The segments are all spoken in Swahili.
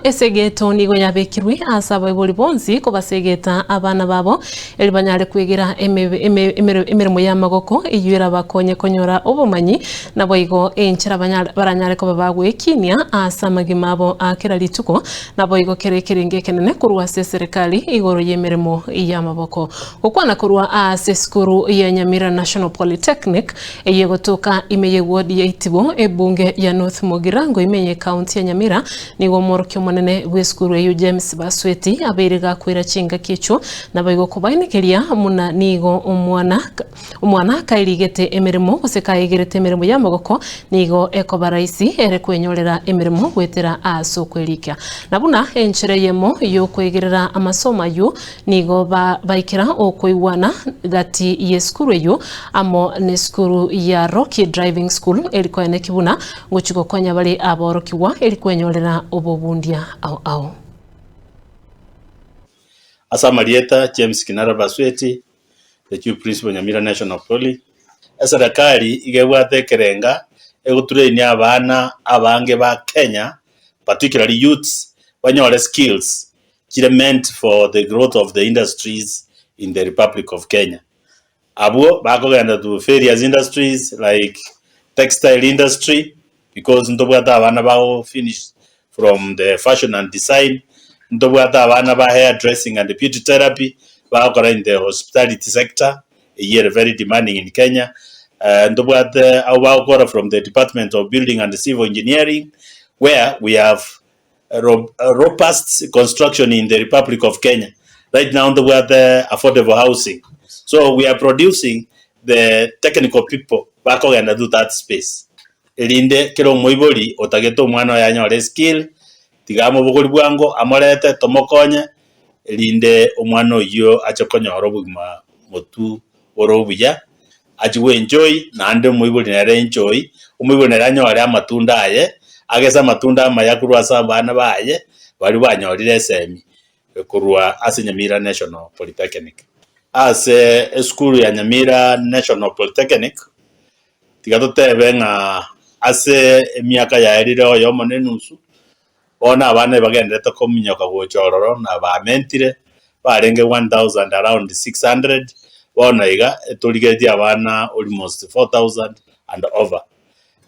esegeto nigo yabekirwe asaba iboli bonzi ko basegeta abana babo eri banyare kwigira emirimo y'amagoko iyira bakonye konyora obumanyi nabo igo enchira baranyare ko babagwekinia asamagima abo akira lituko nabo igo kerekeringe kenene kurwa serikali igoro yemirimo y'amaboko ukwana kurwa ase skuru ya Nyamira National Polytechnic eyegotoka imeye ward ya Itibo ebunge ya North Mogirango imeye county ya Nyamira nigo morokyo monene weskuru ya James Basweti aberiga kwira chinga kicho nabaigo kubainikiria muna nigo umwana kairigete emirimo gusekayegerete emirimo y'amagoko nigo ekobaraisi ere kwenyorera emirimo gwetera aso kwelika nabuna enchire yemo yo kwegerera amasomo yu nigo baikira okwiwana gati yeskuru yu amo neskuru ya Rocky Driving School eliko enekibuna ngochiko konya bali aborokiwa eliko enyorera obobundia au Asa Marieta James Kinara Basweti, the Chief Principal Nyamira National Poly. Serikali igewate kerenga egutureni abana abange ba Kenya, particularly youths, banyore skills meant for the growth of the industries in the Republic of Kenya. Abo bakogenda to various industries like textile industry, because ndobwata abana bao finish from the fashion and design, ndobwata abana ba hair dressing and beauty therapy, bakora in the hospitality sector, a year very demanding in Kenya. Ndobwata abakora from the Department of Building and Civil Engineering, where we have a robust construction in the Republic of Kenya. Right now, we have the affordable housing. So we are producing the technical people back and do that space. Elinde kero moibori otageto mwana yanyore skill tigamo bugori bwango amorete tomokonye elinde omwana yo achokonya orobugma motu orobuya ajiwe enjoy na ande moibori na enjoy omoibori na nyore amatunda aye agesa matunda mayakuru asabana baye bari banyorire semi kurwa ase Nyamira National Polytechnic ase school ya Nyamira National Polytechnic tigatotebe nga ase emiaka ya erire oyo monenusu ona abana bagendete kominyoka gochororo na bamentire barenge 1000 around 600 bona iga etorigeti abana almost 4000 and over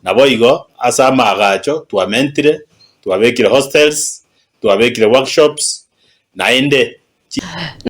nabo igo asama agacho tuamentire tuabekire hostels tuabekire workshops na inde